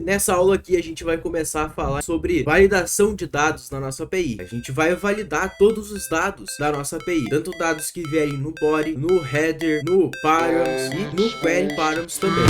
Nessa aula aqui a gente vai começar a falar sobre validação de dados na nossa API. A gente vai validar todos os dados da nossa API, tanto dados que vierem no body, no header, no params e no query params também.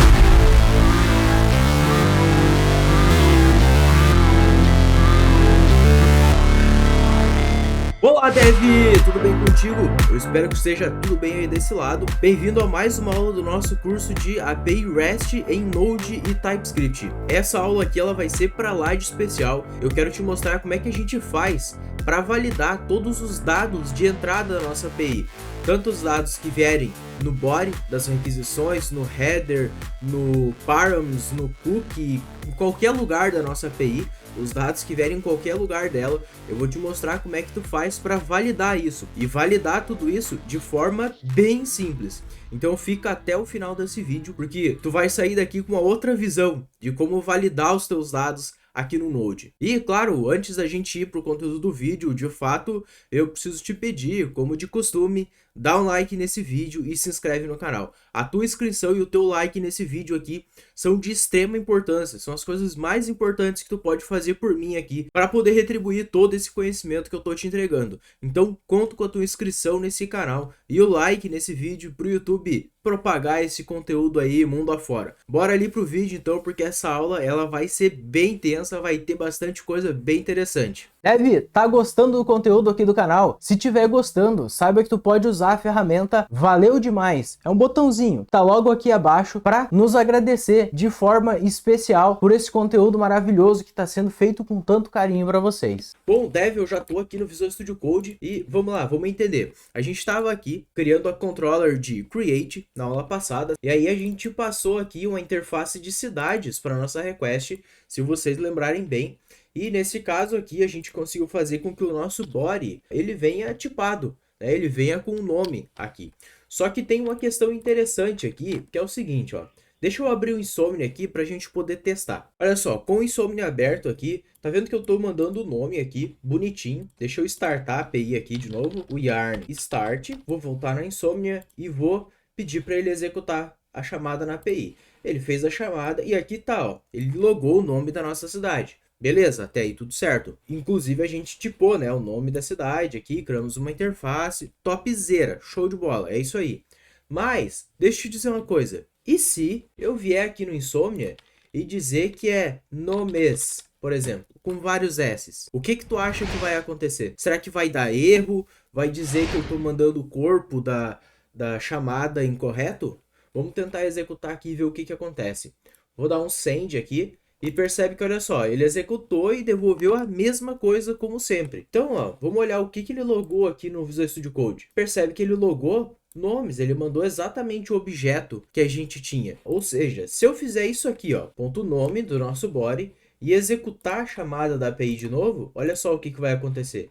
Olá, Dev! Tudo bem contigo? Eu espero que esteja tudo bem aí desse lado. Bem-vindo a mais uma aula do nosso curso de API REST em Node e TypeScript. Essa aula aqui ela vai ser para lá de especial. Eu quero te mostrar como é que a gente faz para validar todos os dados de entrada da nossa API. Tanto os dados que vierem no body das requisições, no header, no params, no cookie, em qualquer lugar da nossa API, os dados que vierem em qualquer lugar dela, eu vou te mostrar como é que tu faz para validar isso e validar tudo isso de forma bem simples. Então fica até o final desse vídeo, porque tu vai sair daqui com uma outra visão de como validar os teus dados aqui no Node. E claro, antes da gente ir para o conteúdo do vídeo, de fato, eu preciso te pedir, como de costume, dá um like nesse vídeo e se inscreve no canal. A tua inscrição e o teu like nesse vídeo aqui são de extrema importância, são as coisas mais importantes que tu pode fazer por mim aqui para poder retribuir todo esse conhecimento que eu tô te entregando. Então, conto com a tua inscrição nesse canal e o like nesse vídeo pro YouTube propagar esse conteúdo aí mundo afora. Bora ali pro vídeo então, porque essa aula ela vai ser bem intensa, vai ter bastante coisa bem interessante. Dev, tá gostando do conteúdo aqui do canal? Se tiver gostando, saiba que tu pode usar a ferramenta Valeu Demais. É um botãozinho, tá logo aqui abaixo para nos agradecer de forma especial por esse conteúdo maravilhoso que está sendo feito com tanto carinho para vocês. Bom, Dev, eu já tô aqui no Visual Studio Code e vamos lá, vamos entender. A gente estava aqui criando a controller de Create na aula passada e aí a gente passou aqui uma interface de cidades para nossa request, se vocês lembrarem bem. E nesse caso aqui a gente conseguiu fazer com que o nosso body ele venha tipado, né? Ele venha com um nome aqui. Só que tem uma questão interessante aqui, que é o seguinte, ó. Deixa eu abrir o Insomnia aqui para a gente poder testar. Olha só, com o Insomnia aberto aqui, tá vendo que eu estou mandando o nome aqui, bonitinho. Deixa eu startar a API aqui de novo, o yarn start. Vou voltar na Insomnia e vou pedir para ele executar a chamada na API. Ele fez a chamada e aqui tá, ó, ele logou o nome da nossa cidade. Beleza, até aí tudo certo. Inclusive a gente tipou, né, o nome da cidade aqui, criamos uma interface, topzera, show de bola, é isso aí. Mas, deixa eu te dizer uma coisa, e se eu vier aqui no Insomnia e dizer que é nomes, por exemplo, com vários S's? O que tu acha que vai acontecer? Será que vai dar erro? Vai dizer que eu tô mandando o corpo da chamada incorreto? Vamos tentar executar aqui e ver o que acontece. Vou dar um send aqui. E percebe que, olha só, ele executou e devolveu a mesma coisa como sempre. Então, ó, vamos olhar o que ele logou aqui no Visual Studio Code. Percebe que ele logou nomes, ele mandou exatamente o objeto que a gente tinha. Ou seja, se eu fizer isso aqui, ó, ponto nome do nosso body, e executar a chamada da API de novo, olha só o que vai acontecer.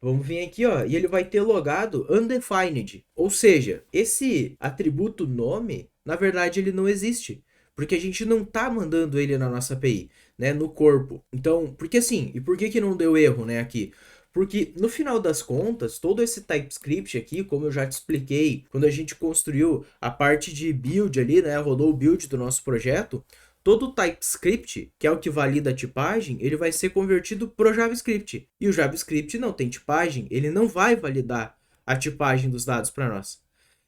Vamos vir aqui, ó, e ele vai ter logado undefined. Ou seja, esse atributo nome, na verdade, ele não existe. Porque a gente não tá mandando ele na nossa API, né, no corpo. Então, porque assim, e por que não deu erro, né, aqui? Porque no final das contas, todo esse TypeScript aqui, como eu já te expliquei, quando a gente construiu a parte de build ali, né, rodou o build do nosso projeto, todo o TypeScript, que é o que valida a tipagem, ele vai ser convertido pro JavaScript. E o JavaScript não tem tipagem, ele não vai validar a tipagem dos dados para nós.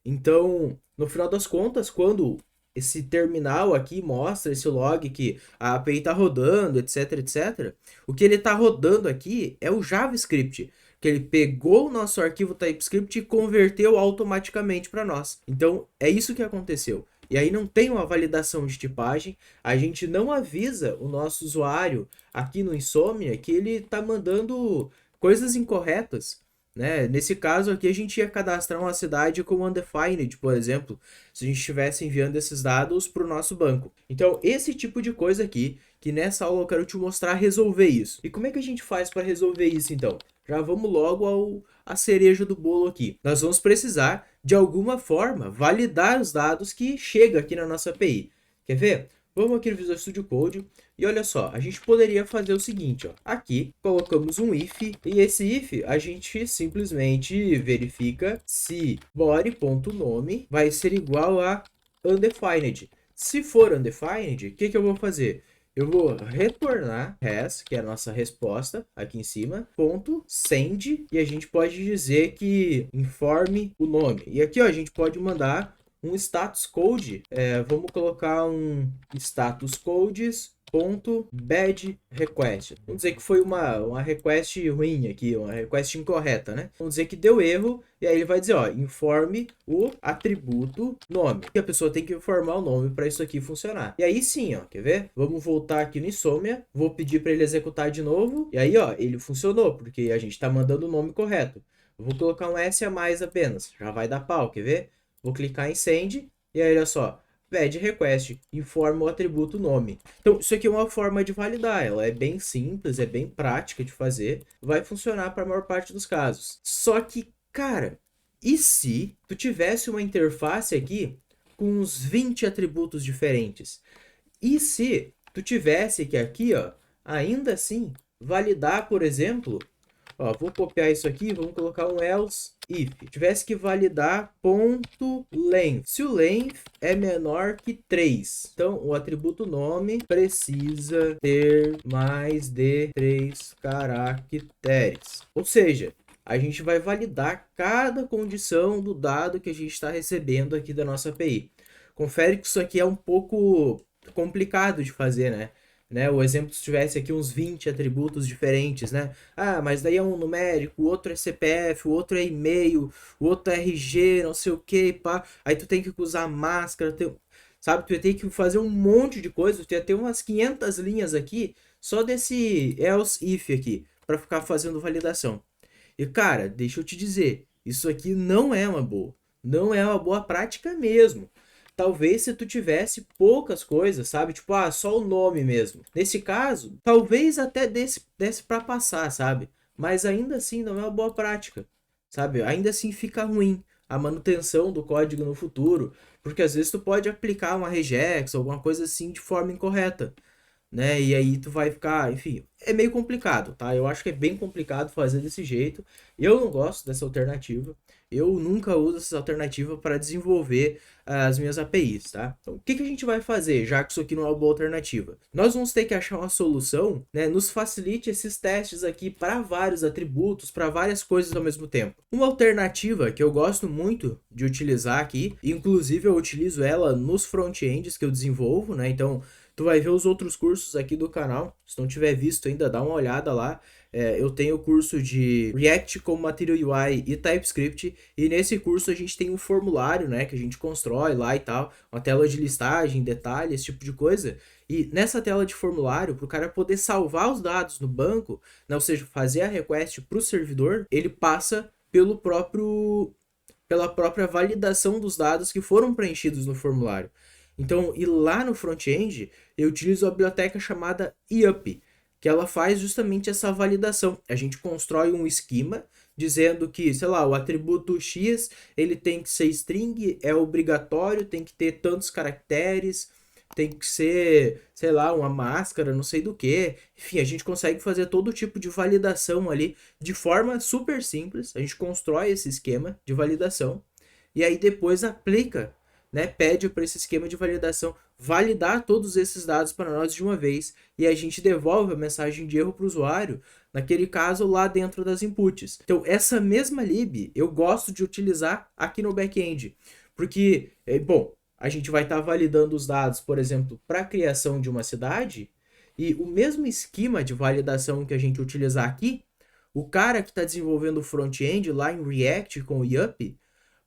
Então, no final das contas, quando esse terminal aqui mostra esse log que a API está rodando, etc, etc. O que ele está rodando aqui é o JavaScript, que ele pegou o nosso arquivo TypeScript e converteu automaticamente para nós. Então, é isso que aconteceu. E aí não tem uma validação de tipagem, a gente não avisa o nosso usuário aqui no Insomnia que ele está mandando coisas incorretas. Né? Nesse caso aqui a gente ia cadastrar uma cidade como undefined, por exemplo, se a gente estivesse enviando esses dados para o nosso banco. Então esse tipo de coisa aqui, que nessa aula eu quero te mostrar resolver isso. E como é que a gente faz para resolver isso então? Já vamos logo à cereja do bolo aqui. Nós vamos precisar de alguma forma validar os dados que chegam aqui na nossa API. Quer ver? Vamos aqui no Visual Studio Code e olha só, a gente poderia fazer o seguinte, ó. Aqui colocamos um if e esse if a gente simplesmente verifica se body.nome vai ser igual a undefined. Se for undefined, o que eu vou fazer? eu vou retornar res, que é a nossa resposta aqui em cima, ponto send, e a gente pode dizer que informe o nome. E aqui, ó, a gente pode mandar um status code, vamos colocar um status codes ponto bad request. Vamos dizer que foi uma request ruim aqui, uma request incorreta, né? Vamos dizer que deu erro, e aí ele vai dizer, ó, informe o atributo nome. E a pessoa tem que informar o nome para isso aqui funcionar. E aí sim, ó, quer ver? Vamos voltar aqui no Insomnia, vou pedir para ele executar de novo, e aí, ó, ele funcionou, porque a gente tá mandando o nome correto. Eu vou colocar um S a mais apenas, já vai dar pau, quer ver? Vou clicar em send, e aí, olha só, bad request, informa o atributo nome. Então, isso aqui é uma forma de validar, ela é bem simples, é bem prática de fazer, vai funcionar para a maior parte dos casos. Só que, cara, e se tu tivesse uma interface aqui com uns 20 atributos diferentes? E se tu tivesse que aqui, ó, ainda assim, validar, por exemplo, ó, vou copiar isso aqui, vamos colocar um else if. Tivesse que validar ponto length. Se o length é menor que 3, então o atributo nome precisa ter mais de 3 caracteres. Ou seja, a gente vai validar cada condição do dado que a gente está recebendo aqui da nossa API. Confere que isso aqui é um pouco complicado de fazer, né? O exemplo, se tivesse aqui uns 20 atributos diferentes, né? Ah, mas daí é um numérico, o outro é CPF, o outro é e-mail, o outro é RG, não sei o que, pá. Aí tu tem que usar máscara, sabe? Tu ia ter que fazer um monte de coisa, tu ia ter umas 500 linhas aqui, só desse else if aqui, para ficar fazendo validação. E cara, deixa eu te dizer, isso aqui não é uma boa. Não é uma boa prática mesmo. Talvez se tu tivesse poucas coisas, sabe? Tipo, só o nome mesmo. Nesse caso, talvez até desse para passar, sabe? Mas ainda assim não é uma boa prática, sabe? Ainda assim fica ruim a manutenção do código no futuro, porque às vezes tu pode aplicar uma regex, alguma coisa assim de forma incorreta, né? E aí tu vai ficar, enfim, é meio complicado, tá? Eu acho que é bem complicado fazer desse jeito. Eu não gosto dessa alternativa. Eu nunca uso essa alternativa para desenvolver as minhas APIs, tá? Então, o que a gente vai fazer, já que isso aqui não é uma boa alternativa? Nós vamos ter que achar uma solução, né, nos facilite esses testes aqui para vários atributos, para várias coisas ao mesmo tempo. Uma alternativa que eu gosto muito de utilizar aqui, inclusive eu utilizo ela nos front-ends que eu desenvolvo, né? Então, tu vai ver os outros cursos aqui do canal. Se não tiver visto ainda, dá uma olhada lá. Eu tenho o curso de React com Material UI e TypeScript. E nesse curso a gente tem um formulário, né? Que a gente constrói lá e tal. Uma tela de listagem, detalhe, esse tipo de coisa. E nessa tela de formulário, para o cara poder salvar os dados no banco, né, ou seja, fazer a request para o servidor, ele passa pela própria validação dos dados que foram preenchidos no formulário. Então, e lá no front-end, eu utilizo a biblioteca chamada IUP, que ela faz justamente essa validação. A gente constrói um esquema dizendo que, sei lá, o atributo X, ele tem que ser string, é obrigatório, tem que ter tantos caracteres, tem que ser, sei lá, uma máscara, não sei do que. Enfim, a gente consegue fazer todo tipo de validação ali de forma super simples. A gente constrói esse esquema de validação e aí depois aplica, né, pede para esse esquema de validação validar todos esses dados para nós de uma vez e a gente devolve a mensagem de erro para o usuário, naquele caso lá dentro das inputs. Então essa mesma lib eu gosto de utilizar aqui no back-end, porque, bom, a gente vai estar validando os dados, por exemplo, para a criação de uma cidade e o mesmo esquema de validação que a gente utilizar aqui, o cara que está desenvolvendo o front-end lá em React com o YUP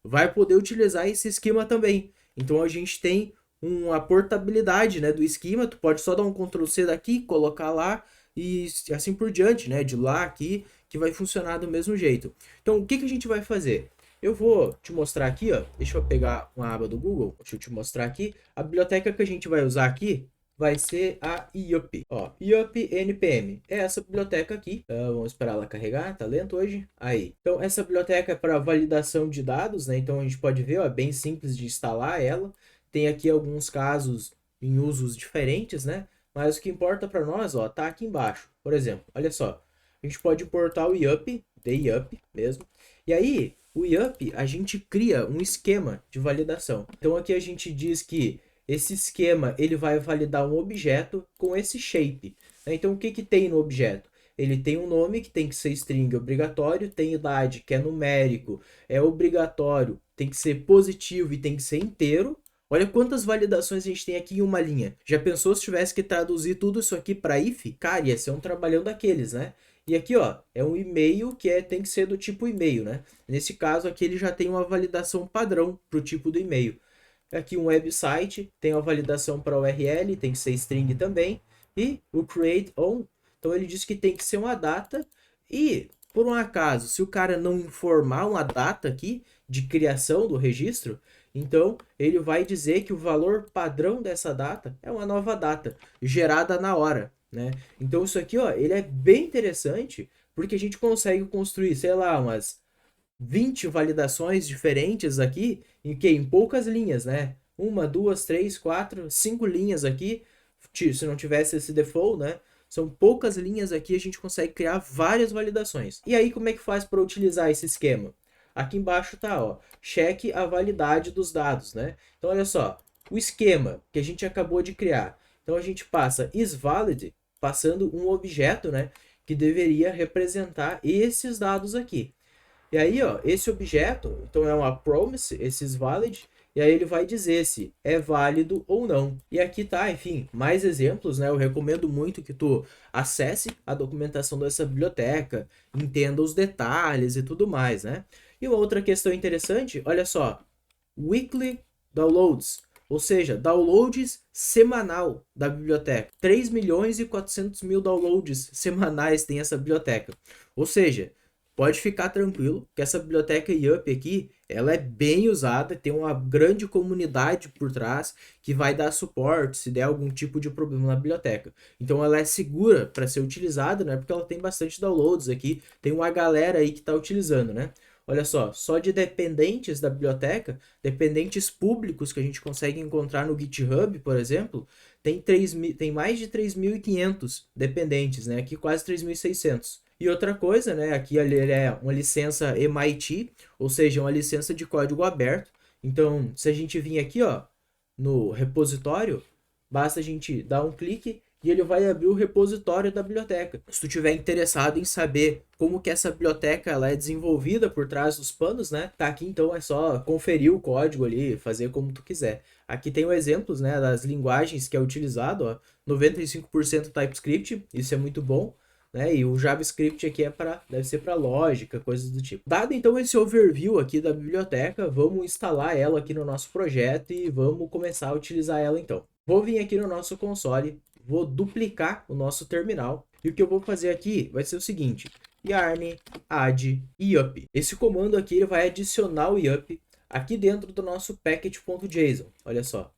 vai poder utilizar esse esquema também. Então a gente tem uma portabilidade, né, do esquema, tu pode só dar um Ctrl C daqui, colocar lá e assim por diante, né, de lá aqui, que vai funcionar do mesmo jeito. Então o que a gente vai fazer? Eu vou te mostrar aqui, ó, deixa eu pegar uma aba do Google, deixa eu te mostrar aqui, a biblioteca que a gente vai usar aqui vai ser a IUP, ó, IUP NPM, é essa biblioteca aqui, vamos esperar ela carregar, tá lento hoje, aí. Então essa biblioteca é para validação de dados, né, então a gente pode ver, ó, é bem simples de instalar ela, tem aqui alguns casos em usos diferentes, né, mas o que importa para nós, ó, tá aqui embaixo, por exemplo, olha só, a gente pode importar o IUP, the IUP mesmo, e aí, o IUP, a gente cria um esquema de validação. Então aqui a gente diz que esse esquema ele vai validar um objeto com esse shape, né? Então o que que tem no objeto? Ele tem um nome que tem que ser string obrigatório, tem idade que é numérico, é obrigatório, tem que ser positivo e tem que ser inteiro. Olha quantas validações a gente tem aqui em uma linha. Já pensou se tivesse que traduzir tudo isso aqui para if? Cara, ia ser um trabalhão daqueles, né? E aqui, ó, é um e-mail que tem que ser do tipo e-mail, né? Nesse caso aqui ele já tem uma validação padrão para o tipo do e-mail. Aqui um website, tem a validação para URL, tem que ser string também. E o create on, então ele diz que tem que ser uma data. E, por um acaso, se o cara não informar uma data aqui de criação do registro, então ele vai dizer que o valor padrão dessa data é uma nova data, gerada na hora, né? Então isso aqui, ó, ele é bem interessante, porque a gente consegue construir, sei lá, umas 20 validações diferentes aqui, em poucas linhas, né? Uma, duas, três, quatro, cinco linhas aqui. Se não tivesse esse default, né? São poucas linhas aqui, a gente consegue criar várias validações. E aí, como é que faz para utilizar esse esquema? Aqui embaixo tá, ó, cheque a validade dos dados, né? Então, olha só, o esquema que a gente acabou de criar. Então, a gente passa isValid, passando um objeto, né? Que deveria representar esses dados aqui. E aí, ó, esse objeto, então é uma promise, esses valid, e aí ele vai dizer se é válido ou não. E aqui tá, enfim, mais exemplos, né? Eu recomendo muito que tu acesse a documentação dessa biblioteca, entenda os detalhes e tudo mais, né? E uma outra questão interessante, olha só, weekly downloads, ou seja, downloads semanal da biblioteca. 3 milhões e 400 mil downloads semanais tem essa biblioteca. Ou seja, pode ficar tranquilo que essa biblioteca YUP aqui, ela é bem usada, tem uma grande comunidade por trás que vai dar suporte se der algum tipo de problema na biblioteca. Então ela é segura para ser utilizada, né? Porque ela tem bastante downloads aqui, tem uma galera aí que está utilizando, né? Olha só de dependentes da biblioteca, dependentes públicos que a gente consegue encontrar no GitHub, por exemplo, tem mais de 3.500 dependentes, né? Aqui quase 3.600. E outra coisa, né? Aqui ele é uma licença MIT, ou seja, uma licença de código aberto. Então, se a gente vir aqui, ó, no repositório, basta a gente dar um clique e ele vai abrir o repositório da biblioteca. Se tu tiver interessado em saber como que essa biblioteca ela é desenvolvida por trás dos panos, né? Tá aqui, então é só conferir o código ali, fazer como tu quiser. Aqui tem os exemplos, né, das linguagens que é utilizado, ó, 95% TypeScript, isso é muito bom. Né? E o JavaScript aqui deve ser para lógica, coisas do tipo. Dado então esse overview aqui da biblioteca, vamos instalar ela aqui no nosso projeto e vamos começar a utilizar ela então. Vou vir aqui no nosso console, vou duplicar o nosso terminal e o que eu vou fazer aqui vai ser o seguinte: yarn add yup. Esse comando aqui ele vai adicionar o yup aqui dentro do nosso package.json. Olha só.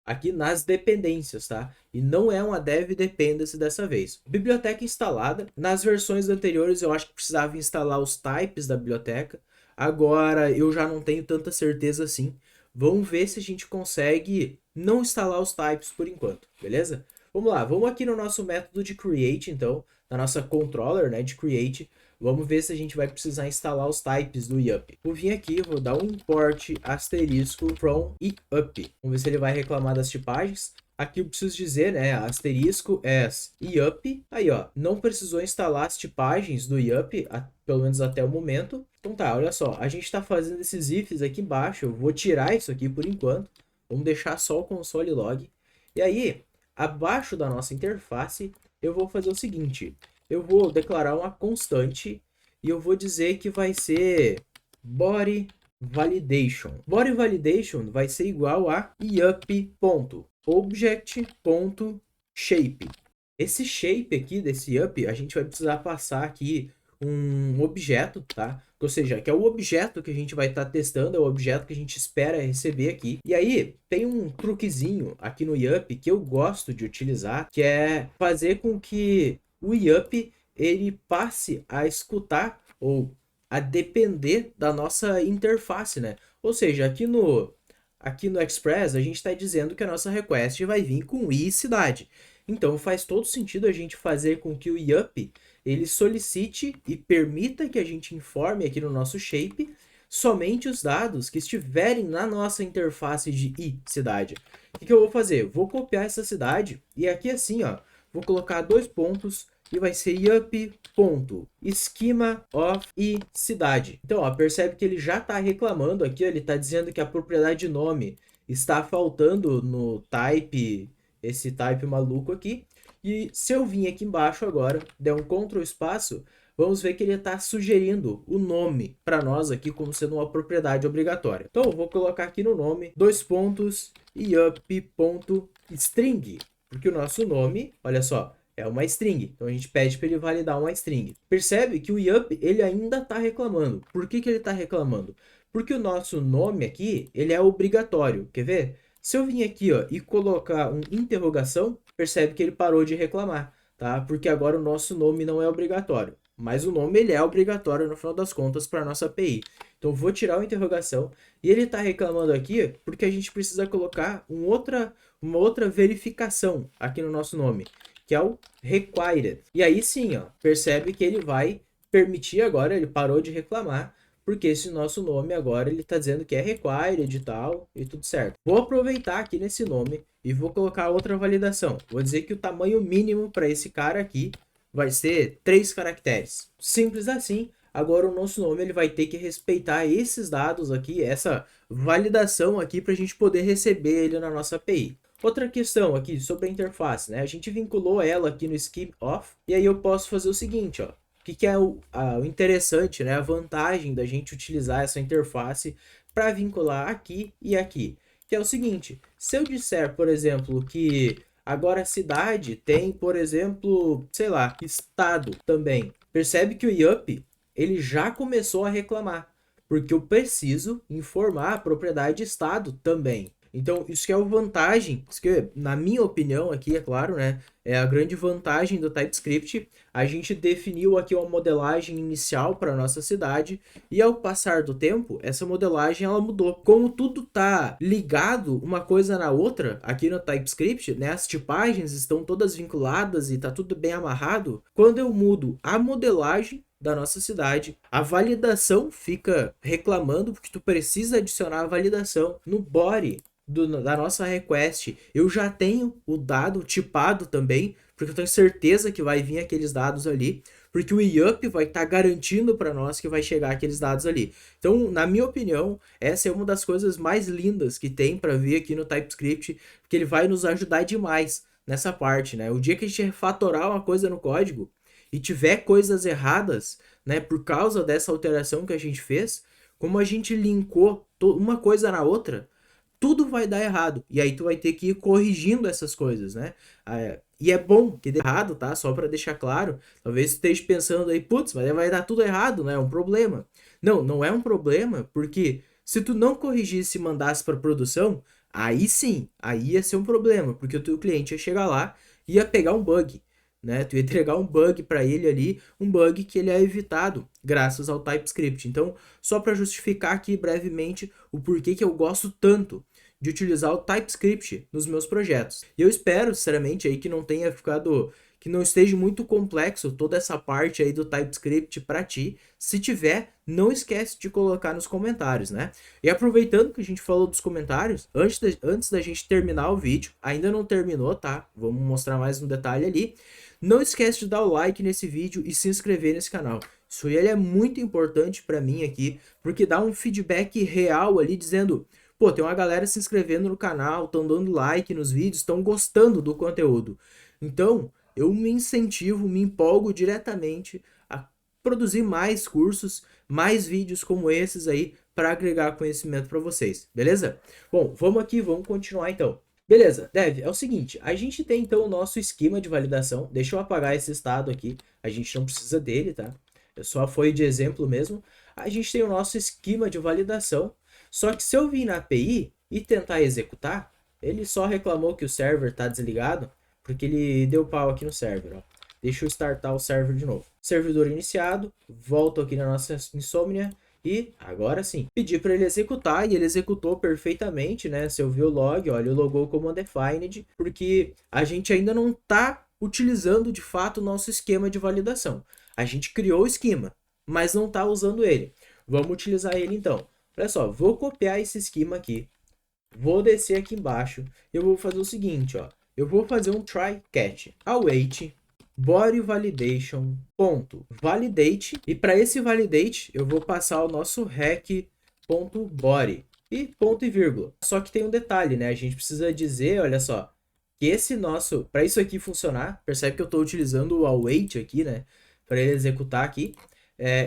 Aqui nas dependências, tá? E não é uma dev dependency dessa vez. Biblioteca instalada. Nas versões anteriores eu acho que precisava instalar os types da biblioteca. Agora eu já não tenho tanta certeza assim. Vamos ver se a gente consegue não instalar os types por enquanto, beleza? Vamos lá, vamos aqui no nosso método de create, então, na nossa controller, né, de create. Vamos ver se a gente vai precisar instalar os types do yup. Vou vir aqui, vou dar um import asterisco from yup. Vamos ver se ele vai reclamar das tipagens. Aqui eu preciso dizer, né, asterisco as yup. Aí, ó, não precisou instalar as tipagens do yup, pelo menos até o momento. Então tá, olha só, a gente está fazendo esses ifs aqui embaixo. Eu vou tirar isso aqui por enquanto. Vamos deixar só o console log. E aí, abaixo da nossa interface, eu vou fazer o seguinte: eu vou declarar uma constante e eu vou dizer que vai ser body validation. Body validation vai ser igual a yup.object.shape. Esse shape aqui desse yup, a gente vai precisar passar aqui um objeto, tá? Ou seja, que é o objeto que a gente vai estar testando, é o objeto que a gente espera receber aqui. E aí, tem um truquezinho aqui no yup que eu gosto de utilizar, que é fazer com que o yup ele passe a escutar ou a depender da nossa interface, né? Ou seja, aqui no Express a gente está dizendo que a nossa request vai vir com i cidade. Então faz todo sentido a gente fazer com que o yup ele solicite e permita que a gente informe aqui no nosso shape somente os dados que estiverem na nossa interface de cidade. O que eu vou fazer? Vou copiar essa cidade e aqui assim, ó, vou colocar 2 pontos e vai ser yup.schema of cidade. Então, ó, percebe que ele já está reclamando aqui, ó, ele está dizendo que a propriedade nome está faltando no type, esse type maluco aqui. E se eu vir aqui embaixo agora, der um Ctrl espaço, vamos ver que ele está sugerindo o nome para nós aqui como sendo uma propriedade obrigatória. Então, eu vou colocar aqui no nome, 2 pontos, yup.string, porque o nosso nome, olha só, é uma string. Então, a gente pede para ele validar uma string. Percebe que o yup, ele ainda está reclamando. Por que ele está reclamando? Porque o nosso nome aqui, ele é obrigatório. Quer ver? Se eu vir aqui, ó, e colocar uma interrogação, percebe que ele parou de reclamar, tá? Porque agora o nosso nome não é obrigatório. Mas o nome, ele é obrigatório, no final das contas, para a nossa API. Então, vou tirar a interrogação. E ele está reclamando aqui porque a gente precisa colocar uma outra verificação aqui no nosso nome, que é o required. E aí sim, ó, percebe que ele vai permitir agora, ele parou de reclamar, porque esse nosso nome agora ele está dizendo que é required e tal, e tudo certo. Vou aproveitar aqui nesse nome e vou colocar outra validação. Vou dizer que o tamanho mínimo para esse cara aqui vai ser 3 caracteres. Simples assim. Agora o nosso nome ele vai ter que respeitar esses dados aqui, essa validação aqui para a gente poder receber ele na nossa API. Outra questão aqui sobre a interface, né? A gente vinculou ela aqui no schema of, e aí eu posso fazer o seguinte, ó. O que é o interessante, né? A vantagem da gente utilizar essa interface para vincular aqui e aqui. Que é o seguinte, se eu disser, por exemplo, que agora a cidade tem, por exemplo, sei lá, estado também. Percebe que o yup, ele já começou a reclamar, porque eu preciso informar a propriedade estado também. Então, isso que é a vantagem, isso que, na minha opinião aqui, é claro, né, é a grande vantagem do TypeScript. A gente definiu aqui uma modelagem inicial para a nossa cidade e ao passar do tempo, essa modelagem ela mudou. Como tudo tá ligado uma coisa na outra aqui no TypeScript, né, as tipagens estão todas vinculadas e tá tudo bem amarrado, quando eu mudo a modelagem da nossa cidade, a validação fica reclamando porque tu precisa adicionar a validação no body da nossa request. Eu já tenho o dado tipado também, porque eu tenho certeza que vai vir aqueles dados ali, porque o yup vai estar garantindo para nós que vai chegar aqueles dados ali. Então, na minha opinião, essa é uma das coisas mais lindas que tem para vir aqui no TypeScript, porque ele vai nos ajudar demais nessa parte, né? O dia que a gente refatorar uma coisa no código e tiver coisas erradas, né, por causa dessa alteração que a gente fez, como a gente linkou uma coisa na outra, tudo vai dar errado. E aí tu vai ter que ir corrigindo essas coisas, né? E é bom que dê errado, tá? Só para deixar claro. Talvez tu esteja pensando aí, putz, mas vai dar tudo errado, né? É um problema. Não, não é um problema, porque se tu não corrigisse e mandasse para produção, aí sim, aí ia ser um problema, porque o teu cliente ia chegar lá e ia pegar um bug, né? Tu ia entregar um bug para ele ali, um bug que ele é evitado graças ao TypeScript. Então, só para justificar aqui brevemente o porquê que eu gosto tanto de utilizar o TypeScript nos meus projetos. E eu espero, sinceramente, aí que não tenha ficado, que não esteja muito complexo toda essa parte aí do TypeScript para ti. Se tiver, não esquece de colocar nos comentários, né? E aproveitando que a gente falou dos comentários, antes da gente terminar o vídeo, ainda não terminou, tá? Vamos mostrar mais um detalhe ali. Não esquece de dar o like nesse vídeo e se inscrever nesse canal. Isso aí é muito importante para mim aqui, porque dá um feedback real ali dizendo: pô, tem uma galera se inscrevendo no canal, estão dando like nos vídeos, estão gostando do conteúdo. Então, eu me incentivo, me empolgo diretamente a produzir mais cursos, mais vídeos como esses aí, para agregar conhecimento para vocês, beleza? Bom, vamos continuar então. Beleza, Dev, é o seguinte, a gente tem então o nosso esquema de validação. Deixa eu apagar esse estado aqui, a gente não precisa dele, tá? Só foi de exemplo mesmo. A gente tem o nosso esquema de validação. Só que se eu vir na API e tentar executar, ele só reclamou que o server está desligado, porque ele deu pau aqui no server, ó. Deixa eu startar o server de novo. Servidor iniciado, volto aqui na nossa Insomnia e agora sim, pedi para ele executar e ele executou perfeitamente, né? Se eu ver o log, olha, ele logou como undefined, porque a gente ainda não está utilizando de fato o nosso esquema de validação. A gente criou o esquema, mas não está usando ele. Vamos utilizar ele então. Olha só, vou copiar esse esquema aqui, vou descer aqui embaixo, eu vou fazer o seguinte, ó. Eu vou fazer um try catch await body validation ponto validate, e para esse validate eu vou passar o nosso rec ponto body e ponto e vírgula. Só que tem um detalhe, né? A gente precisa dizer, olha só, que esse nosso, para isso aqui funcionar, percebe que eu estou utilizando o await aqui, né? Para ele executar aqui,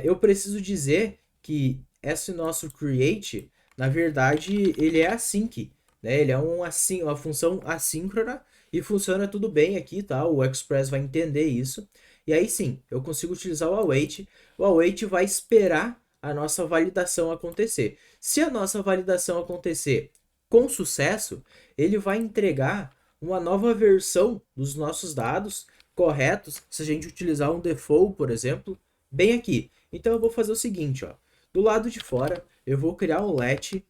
eu preciso dizer que esse nosso create, na verdade, ele é async, né? Ele é uma função assíncrona e funciona tudo bem aqui, tá? O Express vai entender isso. E aí sim, eu consigo utilizar o await. O await vai esperar a nossa validação acontecer. Se a nossa validação acontecer com sucesso, ele vai entregar uma nova versão dos nossos dados corretos, se a gente utilizar um default, por exemplo, bem aqui. Então eu vou fazer o seguinte, ó. Do lado de fora, eu vou criar um let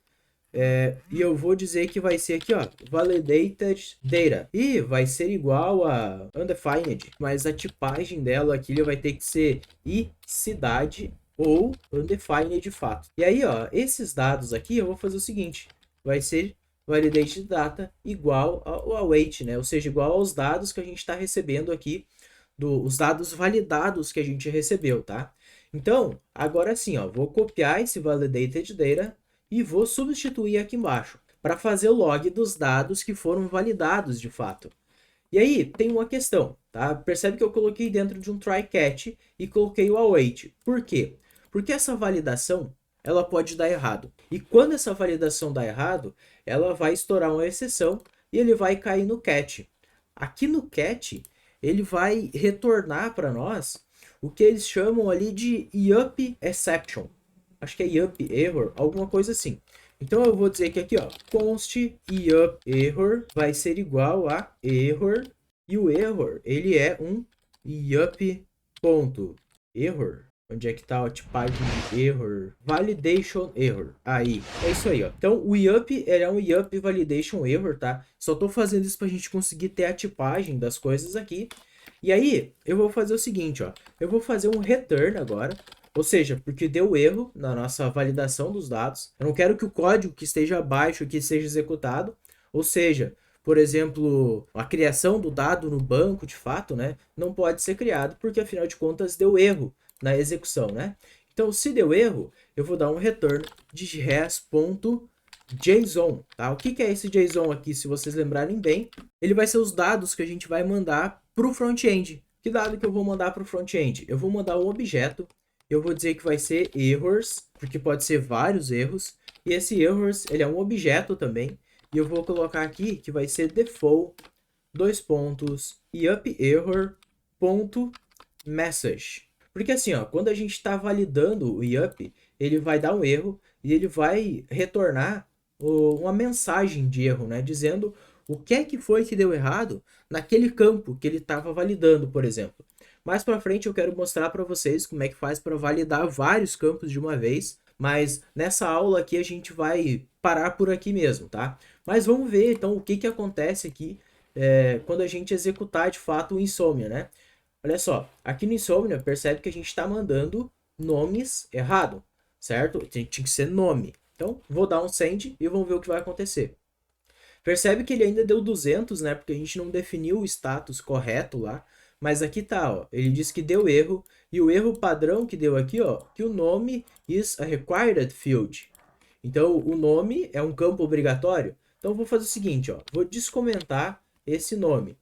e eu vou dizer que vai ser aqui, ó, validated data. E vai ser igual a undefined, mas a tipagem dela aqui vai ter que ser cidade ou undefined de fato. E aí, ó, esses dados aqui eu vou fazer o seguinte, vai ser validated data igual ao await, né? Ou seja, igual aos dados que a gente está recebendo aqui, os dados validados que a gente recebeu, tá? Então, agora sim, ó, vou copiar esse validated data e vou substituir aqui embaixo para fazer o log dos dados que foram validados de fato. E aí, tem uma questão, tá? Percebe que eu coloquei dentro de um try catch e coloquei o await. Por quê? Porque essa validação, ela pode dar errado. E quando essa validação dá errado, ela vai estourar uma exceção e ele vai cair no catch. Aqui no catch, ele vai retornar para nós o que eles chamam ali de yup exception. Acho que é yup error, alguma coisa assim. Então eu vou dizer que aqui, ó, const yup error vai ser igual a error, e o error, ele é um yup.error. Onde é que tá a tipagem de error? Validation error. Aí, é isso aí, ó. Então, o yup, ele é um yup validation error, tá? Só tô fazendo isso pra gente conseguir ter a tipagem das coisas aqui. E aí, eu vou fazer o seguinte, ó. Eu vou fazer um return agora. Ou seja, porque deu erro na nossa validação dos dados. Eu não quero que o código que esteja abaixo aqui seja executado. Ou seja, por exemplo, a criação do dado no banco, de fato, né? Não pode ser criado porque, afinal de contas, deu erro na execução, né? Então, se deu erro, eu vou dar um return de res.json, tá? O que é esse JSON aqui, se vocês lembrarem bem? Ele vai ser os dados que a gente vai mandar para o front-end. Que dado que eu vou mandar para o front-end? Eu vou mandar um objeto, eu vou dizer que vai ser errors, porque pode ser vários erros, e esse errors, ele é um objeto também, e eu vou colocar aqui que vai ser default, yup_error.message. Porque assim, ó, quando a gente está validando o yup, ele vai dar um erro e ele vai retornar uma mensagem de erro, né? Dizendo o que é que foi que deu errado naquele campo que ele estava validando, por exemplo. Mais para frente eu quero mostrar para vocês como é que faz para validar vários campos de uma vez, mas nessa aula aqui a gente vai parar por aqui mesmo, tá? Mas vamos ver então o que que acontece aqui quando a gente executar de fato o Insomnia, né? Olha só, aqui no Insomnia, percebe que a gente está mandando nomes errado, certo? Tinha que ser nome. Então, vou dar um send e vamos ver o que vai acontecer. Percebe que ele ainda deu 200, né? Porque a gente não definiu o status correto lá. Mas aqui tá, ó. Ele disse que deu erro. E o erro padrão que deu aqui, ó, que o nome is a required field. Então, o nome é um campo obrigatório. Então, eu vou fazer o seguinte, ó. Vou descomentar esse nome.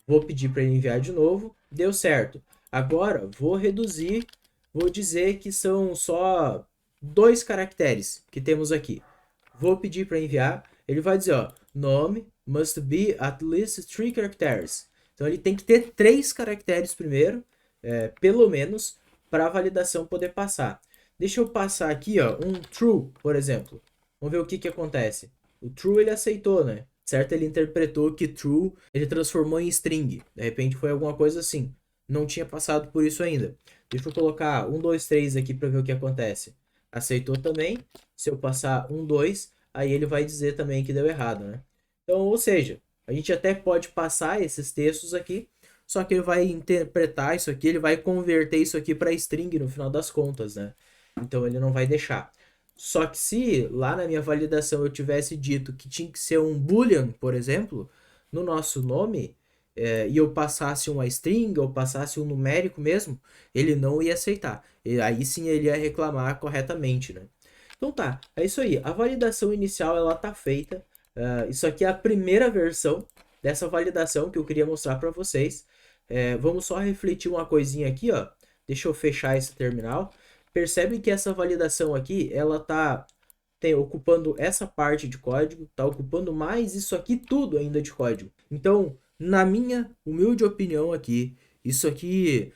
Vou pedir para ele enviar de novo. Deu certo. Agora, vou reduzir. Vou dizer que são só 2 caracteres que temos aqui. Vou pedir para enviar. Ele vai dizer, ó, nome must be at least 3 characters. Então, ele tem que ter 3 caracteres primeiro, pelo menos, para a validação poder passar. Deixa eu passar aqui, ó, um true, por exemplo. Vamos ver o que que acontece. O true ele aceitou, né? Certo? Ele interpretou que true ele transformou em string. De repente foi alguma coisa assim. Não tinha passado por isso ainda. Deixa eu colocar 1, 2, 3 aqui para ver o que acontece. Aceitou também. Se eu passar 1, 2, aí ele vai dizer também que deu errado, né? Então, ou seja, a gente até pode passar esses textos aqui, só que ele vai interpretar isso aqui, ele vai converter isso aqui para string no final das contas, né? Então ele não vai deixar. Só que se lá na minha validação eu tivesse dito que tinha que ser um boolean, por exemplo, no nosso nome, e eu passasse uma string ou passasse um numérico mesmo, ele não ia aceitar. E aí sim ele ia reclamar corretamente, né? Então tá, é isso aí. A validação inicial ela tá feita. Isso aqui é a primeira versão dessa validação que eu queria mostrar para vocês. Vamos só refletir uma coisinha aqui, ó. Deixa eu fechar esse terminal. Percebe que essa validação aqui, ela tá ocupando essa parte de código, tá ocupando mais isso aqui tudo ainda de código. Então, na minha humilde opinião aqui, isso aqui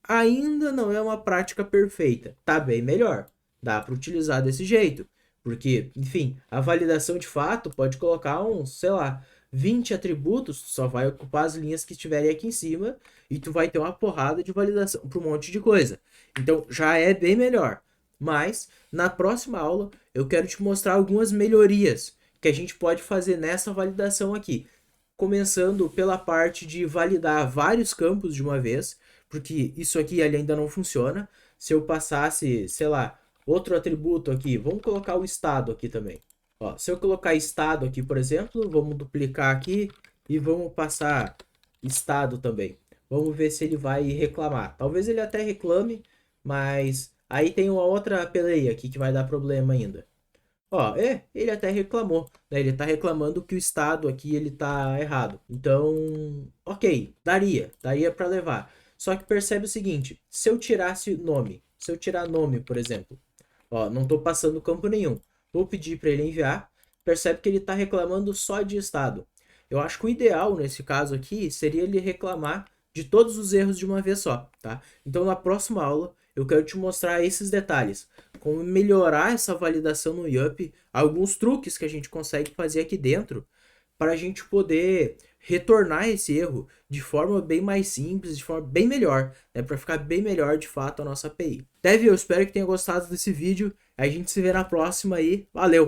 ainda não é uma prática perfeita. Tá bem melhor. Dá para utilizar desse jeito. Porque, enfim, a validação de fato pode colocar uns, sei lá, 20 atributos, só vai ocupar as linhas que estiverem aqui em cima e tu vai ter uma porrada de validação para um monte de coisa. Então já é bem melhor. Mas na próxima aula eu quero te mostrar algumas melhorias que a gente pode fazer nessa validação aqui. Começando pela parte de validar vários campos de uma vez, porque isso aqui ele ainda não funciona. Se eu passasse, sei lá, outro atributo aqui, vamos colocar o estado aqui também. Ó, se eu colocar estado aqui, por exemplo, vamos duplicar aqui e vamos passar estado também. Vamos ver se ele vai reclamar. Talvez ele até reclame, mas aí tem uma outra peleia aqui que vai dar problema ainda. Ó, ele até reclamou, né? Ele tá reclamando que o estado aqui ele tá errado. Então, ok, daria para levar. Só que percebe o seguinte, se eu tirasse nome, se eu tirar nome, por exemplo, ó, não tô passando campo nenhum. Vou pedir para ele enviar, percebe que ele tá reclamando só de estado. Eu acho que o ideal nesse caso aqui seria ele reclamar de todos os erros de uma vez só, tá? Então na próxima aula eu quero te mostrar esses detalhes, como melhorar essa validação no YUP, alguns truques que a gente consegue fazer aqui dentro para a gente poder retornar esse erro de forma bem mais simples, de forma bem melhor, né? Para ficar bem melhor de fato a nossa API. Dev, eu espero que tenha gostado desse vídeo. A gente se vê na próxima aí. Valeu!